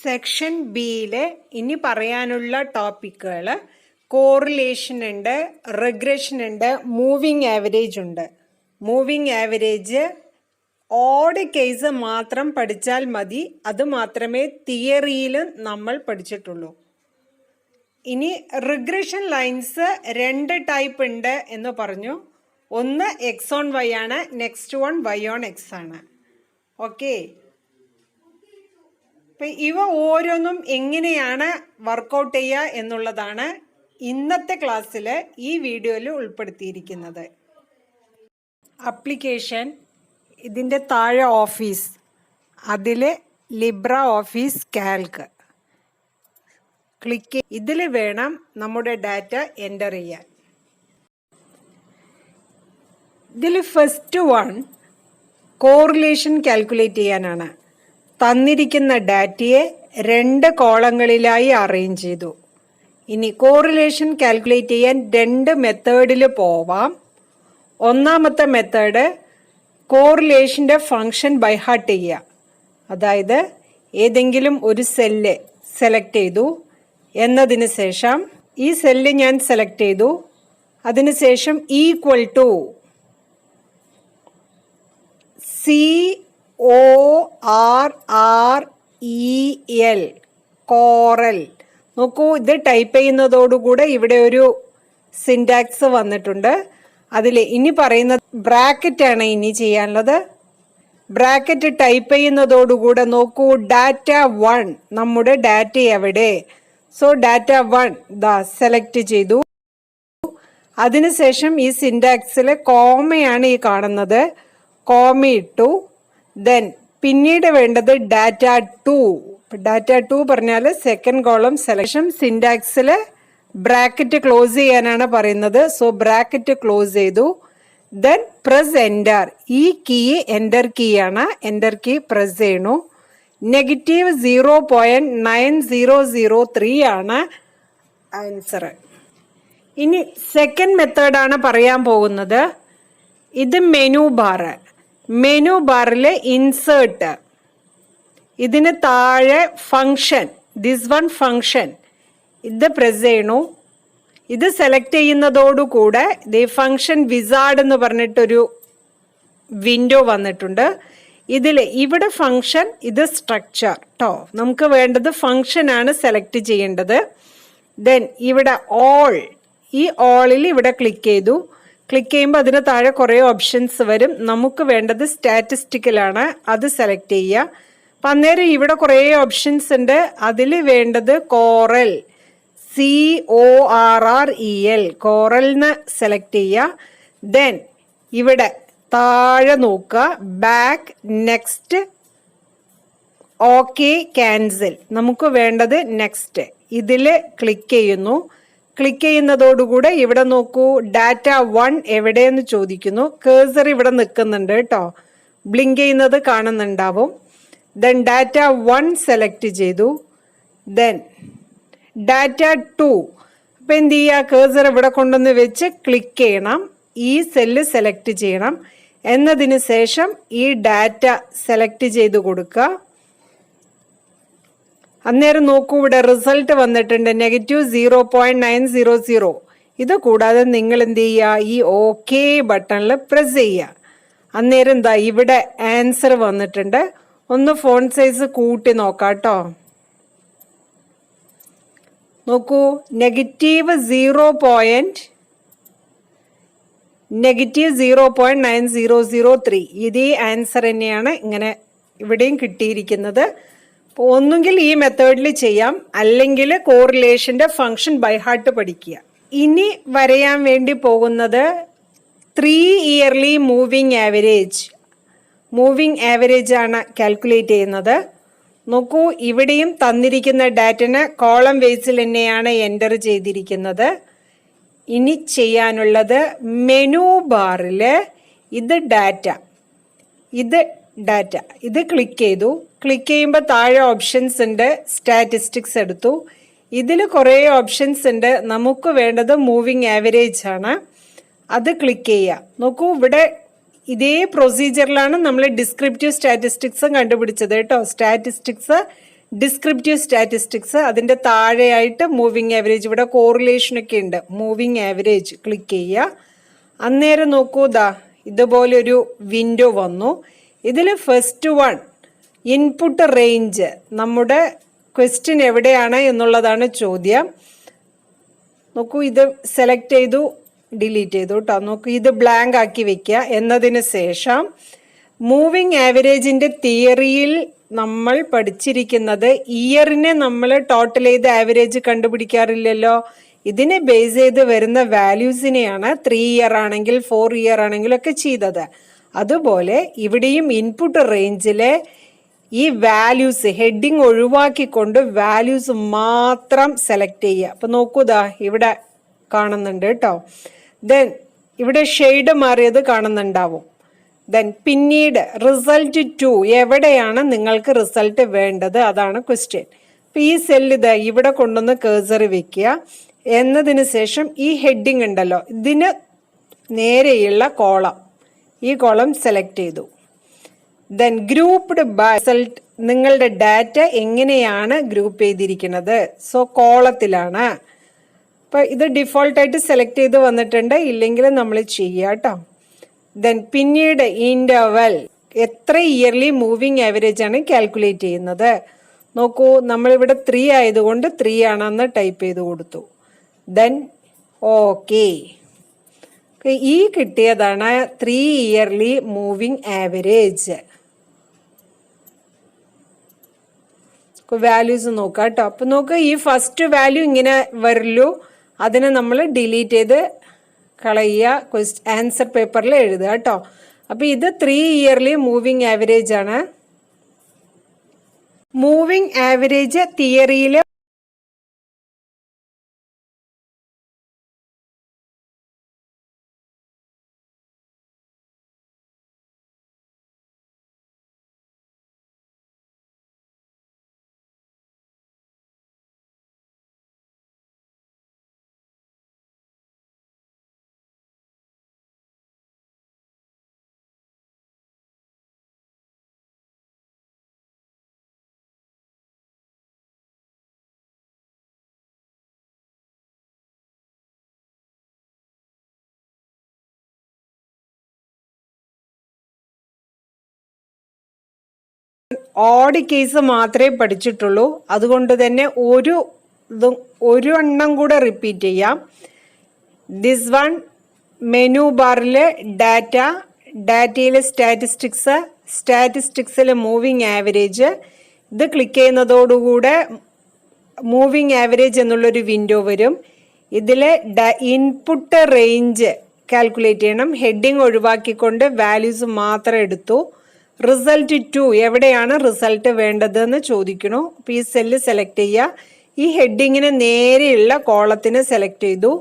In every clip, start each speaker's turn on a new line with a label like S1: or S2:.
S1: Section ബിയിലെ ഇനി പറയാനുള്ള ടോപ്പിക്കുകൾ കോറിലേഷൻ ഉണ്ട്, റിഗ്രഷൻ ഉണ്ട്, മൂവിങ് ആവറേജ് ഉണ്ട്. മൂവിങ് ആവറേജ് ഓഡ് കേസ് മാത്രം പഠിച്ചാൽ മതി, അത് മാത്രമേ തിയറിയിൽ നമ്മൾ പഠിച്ചിട്ടുള്ളൂ. ഇനി റിഗ്രഷൻ ലൈൻസ് രണ്ട് ടൈപ്പ് ഉണ്ട് എന്ന് പറഞ്ഞു. ഒന്ന് എക്സ് ഓൺ വൈ ആണ്, next one Y on X ആണ്. ഓക്കെ, അപ്പം ഇവ ഓരോന്നും എങ്ങനെയാണ് വർക്കൗട്ട് ചെയ്യുക എന്നുള്ളതാണ് ഇന്നത്തെ ക്ലാസ്സിൽ ഈ വീഡിയോയിൽ ഉൾപ്പെടുത്തിയിരിക്കുന്നത്. അപ്ലിക്കേഷൻ, ഇതിൻ്റെ താഴെ ഓഫീസ്, അതിൽ ലിബ്ര ഓഫീസ് കാൽക്ക് ക്ലിക്ക്. ഇതിൽ വേണം നമ്മുടെ ഡാറ്റ എൻ്റർ ചെയ്യാൻ. ഇതിൽ ഫസ്റ്റ് വൺ കോറിലേഷൻ കാൽക്കുലേറ്റ് ചെയ്യാനാണ്. തന്നിരിക്കുന്ന ഡാറ്റയെ രണ്ട് കോളങ്ങളിലായി അറേഞ്ച് ചെയ്തു. ഇനി കോറിലേഷൻ കാൽക്കുലേറ്റ് ചെയ്യാൻ രണ്ട് മെത്തേഡിൽ പോവാം. ഒന്നാമത്തെ മെത്തേഡ് കോറിലേഷൻ്റെ ഫങ്ഷൻ ബൈ ഹാർട്ട് ചെയ്യുക. അതായത് ഏതെങ്കിലും ഒരു സെല്ല് സെലക്ട് ചെയ്തു എന്നതിന് ശേഷം ഈ സെല്ല് ഞാൻ സെലക്ട് ചെയ്തു, അതിനുശേഷം ഈക്വൽ ടു CORREL കോറൽ. നോക്കൂ, ഇത് ടൈപ്പ് ചെയ്യുന്നതോടുകൂടെ ഇവിടെ ഒരു സിൻടാക്സ് വന്നിട്ടുണ്ട്. അതിൽ ഇനി പറയുന്ന ബ്രാക്കറ്റാണ് ഇനി ചെയ്യാനുള്ളത്. ബ്രാക്കറ്റ് ടൈപ്പ് ചെയ്യുന്നതോടുകൂടെ നോക്കൂ, ഡാറ്റ 1, നമ്മുടെ ഡാറ്റ എവിടെ? സോ ഡാറ്റ 1 സെലക്ട് ചെയ്തു. അതിനുശേഷം ഈ സിൻടാക്സിൽ കോമയാണ് ഈ കാണുന്നത്, കോമ ഇട്ടു. ദെൻ പിന്നീട് വേണ്ടത് ഡാറ്റ 2. ഡാറ്റ 2 പറഞ്ഞാൽ സെക്കൻഡ് കോളം സെലക്ഷൻ. സിൻടാക്സിൽ ബ്രാക്കറ്റ് ക്ലോസ് ചെയ്യാനാണ് പറയുന്നത്. സോ ബ്രാക്കറ്റ് ക്ലോസ് ചെയ്തു. Then press enter. ഈ കീ എൻ്റർ കീ ആണ്, എൻ്റർ കീ പ്രസ് ചെയ്യണു. -0.9003 ആണ് ആൻസർ. ഇനി സെക്കൻഡ് മെത്തേഡാണ് പറയാൻ പോകുന്നത്. ഇത് മെനു ബാർ. മെനു ബാറിൽ ഇൻസേർട്ട്, ഇതിന് താഴെ ഫങ്ഷൻ, ദിസ് വൺ ഫങ്ഷൻ, ഇത് പ്രസ് ചെയ്യണു. ഇത് സെലക്ട് ചെയ്യുന്നതോടുകൂടെ ദി ഫങ്ഷൻ വിസാർഡ് എന്ന് പറഞ്ഞിട്ടൊരു വിൻഡോ വന്നിട്ടുണ്ട്. ഇതിൽ ഇവിടെ ഫങ്ഷൻ, ഇത് സ്ട്രക്ചർ കേട്ടോ. നമുക്ക് വേണ്ടത് ഫങ്ഷനാണ് സെലക്ട് ചെയ്യേണ്ടത്. ദെൻ ഇവിടെ ഓൾ, ഈ ഓളിൽ ഇവിടെ ക്ലിക്ക് ചെയ്തു. ക്ലിക്ക് ചെയ്യുമ്പോൾ അതിന് താഴെ കുറേ ഓപ്ഷൻസ് വരും. നമുക്ക് വേണ്ടത് സ്റ്റാറ്റിസ്റ്റിക്കലാണ്, അത് സെലക്ട് ചെയ്യുക. അപ്പം അന്നേരം ഇവിടെ കുറേ ഓപ്ഷൻസ് ഉണ്ട്. അതിൽ വേണ്ടത് കോറൽ, CORREL കോറൽന്ന് സെലക്ട് ചെയ്യുക. ദെൻ ഇവിടെ താഴെ നോക്കുക, ബാക്ക്, നെക്സ്റ്റ്, ഓക്കെ, ക്യാൻസൽ. നമുക്ക് വേണ്ടത് നെക്സ്റ്റ്. ഇതിൽ ക്ലിക്ക് ചെയ്യുന്നു. ക്ലിക്ക് ചെയ്യുന്നതോടുകൂടെ ഇവിടെ നോക്കൂ, ഡാറ്റ 1 എവിടെയെന്ന് ചോദിക്കുന്നു. കേഴ്സർ ഇവിടെ നിൽക്കുന്നുണ്ട് കേട്ടോ, ബ്ലിങ്ക് ചെയ്യുന്നത് കാണുന്നുണ്ടാവും. ദെൻ ഡാറ്റ 1 സെലക്ട് ചെയ്തു. Then data 2. അപ്പം എന്ത് ചെയ്യുക, കേഴ്സർ ഇവിടെ കൊണ്ടുവന്ന് വെച്ച് ക്ലിക്ക് ചെയ്യണം. ഈ സെല്ല് സെലക്ട് ചെയ്യണം. എന്നതിന് ശേഷം ഈ ഡാറ്റ സെലക്ട് ചെയ്ത് കൊടുക്കുക. അന്നേരം നോക്കൂ, ഇവിടെ റിസൾട്ട് വന്നിട്ടുണ്ട് -0.900. ഇത് കൂടാതെ നിങ്ങൾ എന്ത് ചെയ്യുക, ഈ ഓക്കെ ബട്ടണിൽ പ്രസ് ചെയ്യുക. അന്നേരം എന്താ ഇവിടെ ആൻസർ വന്നിട്ടുണ്ട്. ഒന്ന് ഫോൺ സൈസ് കൂട്ടി നോക്കാം കേട്ടോ. നോക്കൂ, -0.9003. ഇതേ ആൻസർ തന്നെയാണ് ഇങ്ങനെ ഇവിടെയും കിട്ടിയിരിക്കുന്നത്. അപ്പോൾ ഒന്നുകിൽ ഈ മെത്തേഡിൽ ചെയ്യാം, അല്ലെങ്കിൽ കോറിലേഷൻ്റെ ഫങ്ഷൻ ബൈ ഹാർട്ട് പഠിക്കുക. ഇനി വരയാൻ വേണ്ടി പോകുന്നത് 3 yearly moving average. Moving average ആണ് കാൽക്കുലേറ്റ് ചെയ്യുന്നത്. നോക്കൂ, ഇവിടെയും തന്നിരിക്കുന്ന ഡാറ്റന് കോളം വേസിൽ തന്നെയാണ് എൻ്റർ ചെയ്തിരിക്കുന്നത്. ഇനി ചെയ്യാനുള്ളത് മെനു ബാറിൽ ഇത് ഡാറ്റ, ഇത് ക്ലിക്ക് ചെയ്തു. ക്ലിക്ക് ചെയ്യുമ്പോൾ താഴെ ഓപ്ഷൻസ് ഉണ്ട്. സ്റ്റാറ്റിസ്റ്റിക്സ് എടുത്തു. ഇതിൽ കുറേ ഓപ്ഷൻസ് ഉണ്ട്. നമുക്ക് വേണ്ടത് മൂവിങ് ആവറേജ് ആണ്. അത് ക്ലിക്ക് ചെയ്യുക. നോക്കൂ, ഇവിടെ ഇതേ പ്രൊസീജിയറിലാണ് നമ്മൾ ഡിസ്ക്രിപ്റ്റീവ് സ്റ്റാറ്റിസ്റ്റിക്സും കണ്ടുപിടിച്ചത് കേട്ടോ. സ്റ്റാറ്റിസ്റ്റിക്സ്, ഡിസ്ക്രിപ്റ്റീവ് സ്റ്റാറ്റിസ്റ്റിക്സ്, അതിൻ്റെ താഴെയായിട്ട് മൂവിങ് ആവറേജ്. ഇവിടെ കോറിലേഷൻ ഒക്കെ ഉണ്ട്. മൂവിങ് ആവറേജ് ക്ലിക്ക് ചെയ്യുക. അന്നേരം നോക്കൂ, ഇതുപോലൊരു വിൻഡോ വന്നു. ഇതിൽ ഫസ്റ്റ് വൺ ഇൻപുട്ട് റേഞ്ച്, നമ്മുടെ ക്വസ്റ്റ്യൻ എവിടെയാണ് എന്നുള്ളതാണ് ചോദ്യം. നോക്കൂ, ഇത് സെലക്ട് ചെയ്തു, ഡിലീറ്റ് ചെയ്തു കേട്ടോ. നോക്കൂ, ഇത് ബ്ലാങ്ക് ആക്കി വെക്കുക. എന്നതിന് ശേഷം മൂവിങ് ആവറേജിൻ്റെ തിയറിയിൽ നമ്മൾ പഠിച്ചിരിക്കുന്നത് ഇയറിനെ നമ്മൾ ടോട്ടൽ ചെയ്ത് ആവറേജ് കണ്ടുപിടിക്കാറില്ലല്ലോ. ഇതിനെ ബേസ് ചെയ്ത് വരുന്ന വാല്യൂസിനെയാണ് 3 ഇയർ ആണെങ്കിൽ 4 ഇയർ ആണെങ്കിലും ഒക്കെ ചെയ്തത്. അതുപോലെ ഇവിടെയും ഇൻപുട്ട് റേഞ്ചിലെ ഈ വാല്യൂസ് ഹെഡിങ് ഒഴിവാക്കിക്കൊണ്ട് വാല്യൂസ് മാത്രം സെലക്ട് ചെയ്യുക. അപ്പം നോക്കൂ, ഇവിടെ കാണുന്നുണ്ട് കേട്ടോ. ദെൻ ഇവിടെ ഷെയ്ഡ് മാറിയത് കാണുന്നുണ്ടാവും. ദെൻ പിന്നീട് റിസൾട്ട് 2, എവിടെയാണ് നിങ്ങൾക്ക് റിസൾട്ട് വേണ്ടത്, അതാണ് ക്വസ്റ്റ്യൻ. അപ്പം ഈ സെല്ല് ഇവിടെ കൊണ്ടുവന്ന് കേഴ്സർ വെക്കുക. എന്നതിന് ശേഷം ഈ ഹെഡിങ് ഉണ്ടല്ലോ, ഇതിന് നേരെയുള്ള കോളം, ഈ കോളം സെലക്ട് ചെയ്തു. ദെൻ ഗ്രൂപ്പ്ഡ് ബൈ റിസൾട്ട്, നിങ്ങളുടെ ഡാറ്റ എങ്ങനെയാണ് ഗ്രൂപ്പ് ചെയ്തിരിക്കുന്നത്? സോ കോളത്തിലാണ്. അപ്പോൾ ഇത് ഡിഫോൾട്ടായിട്ട് സെലക്ട് ചെയ്ത് വന്നിട്ടുണ്ട്, ഇല്ലെങ്കിൽ നമ്മൾ ചെയ്യുക കേട്ടോ. ദെൻ പിന്നീട് ഇൻ്റർവൽ, എത്ര ഇയർലി മൂവിങ് ആവറേജ് ആണ് കാൽക്കുലേറ്റ് ചെയ്യുന്നത്? നോക്കൂ, നമ്മളിവിടെ 3 ആയതുകൊണ്ട് 3 ആണെന്ന് ടൈപ്പ് ചെയ്ത് കൊടുത്തു. ദെൻ ഓക്കെ, ഈ കിട്ടിയതാണ് 3 ഇയർലി മൂവിങ് ആവറേജ്. വാല്യൂസ് നോക്കാം കേട്ടോ. അപ്പം നോക്കുക, ഈ ഫസ്റ്റ് വാല്യൂ ഇങ്ങനെ വരുള്ളൂ, അതിനെ നമ്മൾ ഡിലീറ്റ് ചെയ്ത് കളയുക, ആൻസർ പേപ്പറിൽ എഴുതുക കേട്ടോ. അപ്പം ഇത് 3 ഇയർലി മൂവിങ് ആവറേജ് ആണ്. മൂവിങ് ആവറേജ് തിയറിയിൽ ഓഡ് കേസ് മാത്രമേ പഠിച്ചിട്ടുള്ളൂ. അതുകൊണ്ട് തന്നെ ഒരു എണ്ണം കൂടെ റിപ്പീറ്റ് ചെയ്യാം. ദിസ് വൺ, മെനു ബാറിലെ ഡാറ്റയിലെ സ്റ്റാറ്റിസ്റ്റിക്സിലെ മൂവിങ് ആവറേജ്. ഇത് ക്ലിക്ക് ചെയ്യുന്നതോടുകൂടെ മൂവിങ് ആവറേജ് എന്നുള്ളൊരു വിൻഡോ വരും. ഇതിൽ ഇൻപുട്ട് റേഞ്ച് കാൽക്കുലേറ്റ് ചെയ്യണം. ഹെഡിങ് ഒഴിവാക്കിക്കൊണ്ട് വാല്യൂസ് മാത്രം എടുത്തു. റിസൾട്ട് 2, എവിടെയാണ് റിസൾട്ട് വേണ്ടതെന്ന് ചോദിക്കണു. അപ്പോൾ ഈ സെല്ല് സെലക്ട് ചെയ്യുക. ഈ ഹെഡിങ്ങിന് നേരെയുള്ള കോളത്തിന് സെലക്ട് ചെയ്തു.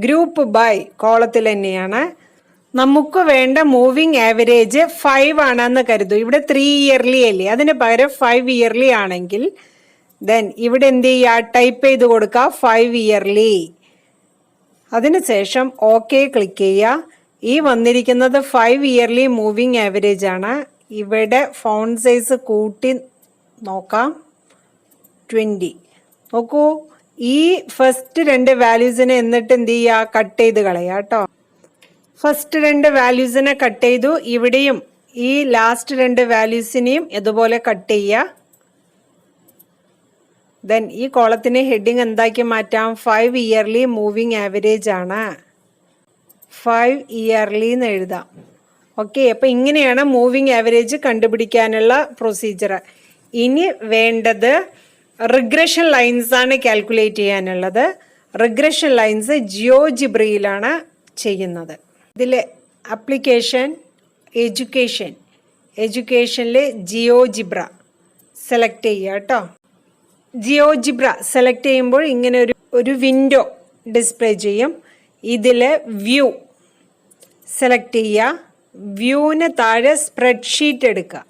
S1: ഗ്രൂപ്പ് ബൈ കോളത്തിൽ തന്നെയാണ്. നമുക്ക് വേണ്ട മൂവിങ് ആവറേജ് 5 ആണെന്ന് കരുതൂ. ഇവിടെ 3 ഇയർലി അല്ലേ, അതിന് പകരം 5 ഇയർലി ആണെങ്കിൽ ദെൻ ഇവിടെ എന്ത് ചെയ്യുക, ടൈപ്പ് ചെയ്ത് കൊടുക്കുക 5 ഇയർലി. അതിനുശേഷം ഓക്കെ ക്ലിക്ക് ചെയ്യുക. ഈ വന്നിരിക്കുന്നത് 5 ഇയർലി മൂവിങ് ആവറേജ് ആണ്. ഇവിടെ ഫോണ്ട് സൈസ് കൂട്ടി നോക്കാം, 20. നോക്കൂ, ഈ ഫസ്റ്റ് 2 വാല്യൂസിനെ എന്നിട്ട് എന്ത് ചെയ്യുക, കട്ട് ചെയ്ത് കളയുക കേട്ടോ. ഫസ്റ്റ് 2 വാല്യൂസിനെ കട്ട് ചെയ്തു. ഇവിടെയും ഈ ലാസ്റ്റ് 2 വാല്യൂസിനെയും ഇതുപോലെ കട്ട് ചെയ്യുക. ദെൻ ഈ കോളത്തിന് ഹെഡിങ് എന്താക്കി മാറ്റാം, 5 ഇയർലി മൂവിങ് ആവറേജ് ആണ്, 5 ഇയർലി എന്ന് എഴുതാം. ഓക്കെ, അപ്പം ഇങ്ങനെയാണ് മൂവിങ് ആവറേജ് കണ്ടുപിടിക്കാനുള്ള പ്രൊസീജിയർ. ഇനി വേണ്ടത് റിഗ്രഷൻ ലൈൻസ് ആണ് കാൽക്കുലേറ്റ് ചെയ്യാനുള്ളത്. റിഗ്രഷൻ ലൈൻസ് ജിയോജിബ്രയിലാണ് ചെയ്യുന്നത്. ഇതിൽ ആപ്ലിക്കേഷൻ എഡ്യൂക്കേഷനിൽ ജിയോജിബ്ര സെലക്ട് ചെയ്യുക കേട്ടോ. ജിയോജിബ്ര സെലക്ട് ചെയ്യുമ്പോൾ ഇങ്ങനെ ഒരു വിൻഡോ ഡിസ്പ്ലേ ചെയ്യും. ഇതിൽ വ്യൂ സെലക്ട് ചെയ്യുക. വ്യൂവിന് താഴെ സ്പ്രെഡ്ഷീറ്റ് എടുക്കുക.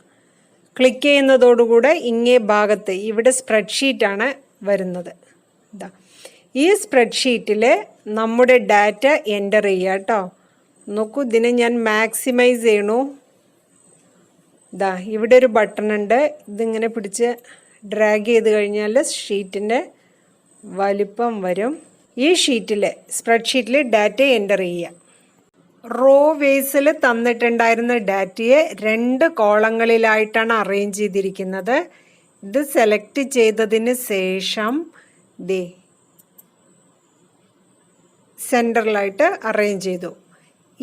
S1: ക്ലിക്ക് ചെയ്യുന്നതോടുകൂടെ ഇങ്ങേ ഭാഗത്ത് ഇവിടെ സ്പ്രെഡ്ഷീറ്റാണ് വരുന്നത്. ഇതാ ഈ സ്പ്രെഡ്ഷീറ്റിൽ നമ്മുടെ ഡാറ്റ എൻ്റർ ചെയ്യുക കേട്ടോ. നോക്കൂ, ഇതിനെ ഞാൻ മാക്സിമൈസ് ചെയ്യണു. ഇതാ ഇവിടെ ഒരു ബട്ടൺ ഉണ്ട്. ഇതിങ്ങനെ പിടിച്ച് ഡ്രാഗ് ചെയ്ത് കഴിഞ്ഞാൽ ഷീറ്റിൻ്റെ വലിപ്പം വരും. ഈ സ്പ്രെഡ്ഷീറ്റിൽ ഡാറ്റ എൻ്റർ ചെയ്യുക. റോ വേസിൽ തന്നിട്ടുണ്ടായിരുന്ന ഡാറ്റയെ 2 കോളങ്ങളിലായിട്ടാണ് അറേഞ്ച് ചെയ്തിരിക്കുന്നത്. ഇത് സെലക്ട് ചെയ്തതിന് ശേഷം സെൻറ്ററിലായിട്ട് അറേഞ്ച് ചെയ്തു.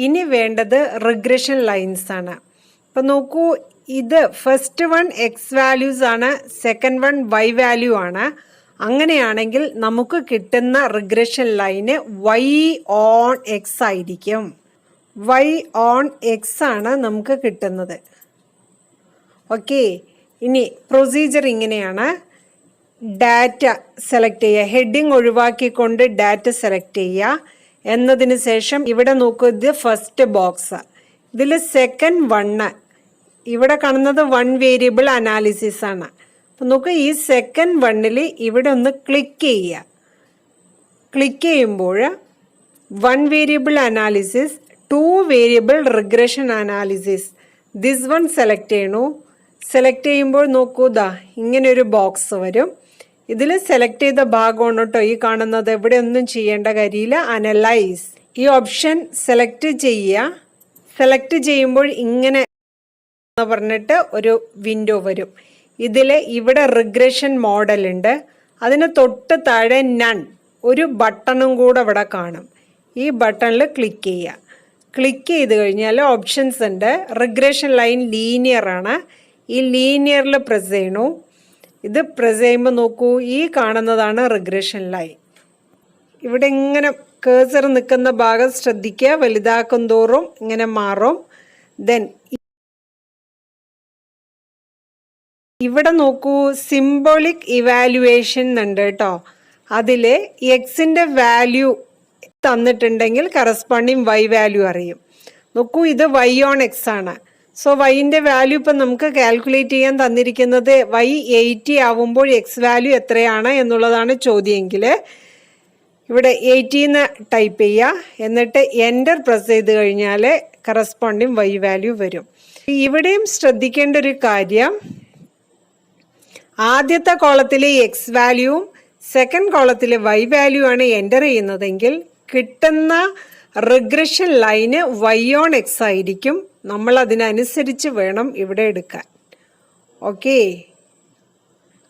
S1: ഇനി വേണ്ടത് റിഗ്രഷൻ ലൈൻസ് ആണ്. അപ്പം നോക്കൂ, ഇത് ഫസ്റ്റ് വൺ എക്സ് വാല്യൂസ് ആണ്, സെക്കൻഡ് വൺ വൈ വാല്യൂ ആണ്. അങ്ങനെയാണെങ്കിൽ നമുക്ക് കിട്ടുന്ന regression line Y on X ആയിരിക്കും. വൈ ഓൺ എക്സ് ആണ് നമുക്ക് കിട്ടുന്നത്. ഓക്കെ, ഇനി പ്രൊസീജിയർ ഇങ്ങനെയാണ്. ഡാറ്റ സെലക്ട് ചെയ്യുക, ഹെഡിങ് ഒഴിവാക്കിക്കൊണ്ട് ഡാറ്റ സെലക്ട് ചെയ്യുക. എന്നതിന് ശേഷം ഇവിടെ നോക്കൂ, ഇത് ഫസ്റ്റ് ബോക്സ്. ഇതിൽ സെക്കൻഡ് വണ്ണ് ഇവിടെ കാണുന്നത് 1 വേരിയബിൾ അനാലിസിസ് ആണ്. അപ്പം നോക്കൂ, ഈ സെക്കൻഡ് വണ്ണിൽ ഇവിടെ ഒന്ന് ക്ലിക്ക് ചെയ്യുക. ക്ലിക്ക് ചെയ്യുമ്പോൾ 1 variable analysis, 2 variable regression analysis, this one select ചെയ്യണു. സെലക്ട് ചെയ്യുമ്പോൾ നോക്കൂ, ഇങ്ങനെ ഒരു ബോക്സ് വരും. ഇതിൽ സെലക്ട് ചെയ്ത ഭാഗമാണ് കേട്ടോ ഈ കാണുന്നത്. ഇവിടെ ഒന്നും ചെയ്യേണ്ട കാര്യമില്ല. അനലൈസ് ഈ ഓപ്ഷൻ സെലക്ട് ചെയ്യുക. സെലക്ട് ചെയ്യുമ്പോൾ ഇങ്ങനെ പറഞ്ഞിട്ട് ഒരു വിൻഡോ വരും. ഇതിൽ ഇവിടെ റിഗ്രഷൻ മോഡൽ ഉണ്ട്. അതിന് തൊട്ട് താഴെ നൺ ഒരു ബട്ടണും കൂടെ ഇവിടെ കാണും. ഈ ബട്ടണിൽ ക്ലിക്ക് ചെയ്യുക. ക്ലിക്ക് ചെയ്ത് കഴിഞ്ഞാൽ ഓപ്ഷൻസ് ഉണ്ട്. റിഗ്രഷൻ ലൈൻ ലീനിയർ ആണ്. ഈ ലീനിയറിൽ പ്രസ് ചെയ്യണു. ഇത് പ്രസ് ചെയ്യുമ്പോൾ നോക്കൂ, ഈ കാണുന്നതാണ് റിഗ്രഷൻ ലൈൻ. ഇവിടെ ഇങ്ങനെ കേസർ നിൽക്കുന്ന ഭാഗം ശ്രദ്ധിക്കുക. വലുതാക്കും തോറും ഇങ്ങനെ മാറും. ദെൻ ഇവിടെ നോക്കൂ, സിംബോളിക് ഇവാലുവേഷൻ ഉണ്ട് കേട്ടോ. അതിൽ എക്സിൻ്റെ വാല്യൂ തന്നിട്ടുണ്ടെങ്കിൽ കറസ്പോണ്ടിങ് വൈ വാല്യൂ അറിയും. നോക്കൂ, ഇത് വൈ ഓൺ എക്സ് ആണ്. സോ വൈൻ്റെ വാല്യൂ ഇപ്പം നമുക്ക് കാൽക്കുലേറ്റ് ചെയ്യാൻ തന്നിരിക്കുന്നത് വൈ 80 ആവുമ്പോൾ എക്സ് വാല്യൂ എത്രയാണ് എന്നുള്ളതാണ് ചോദ്യമെങ്കിൽ ഇവിടെ 80 എന്ന് ടൈപ്പ് ചെയ്യുക. എന്നിട്ട് എൻ്റർ പ്രസ് ചെയ്ത് കഴിഞ്ഞാൽ കറസ്പോണ്ടിങ് വൈ വാല്യൂ വരും. ഇവിടെയും ശ്രദ്ധിക്കേണ്ട ഒരു കാര്യം, ആദ്യത്തെ കോളത്തിലെ എക്സ് വാല്യൂവും സെക്കൻഡ് കോളത്തിലെ വൈ വാല്യൂ ആണ് എൻ്റർ ചെയ്യുന്നതെങ്കിൽ കിട്ടുന്ന regression line Y on X ആയിരിക്കും. നമ്മൾ അതിനനുസരിച്ച് വേണം ഇവിടെ എടുക്കാൻ. ഓക്കെ,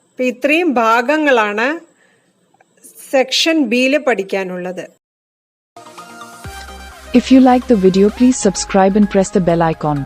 S1: അപ്പം ഇത്രയും ഭാഗങ്ങളാണ് സെക്ഷൻ ബിയിൽ പഠിക്കാനുള്ളത്.
S2: If you like the video, please subscribe and press the bell icon.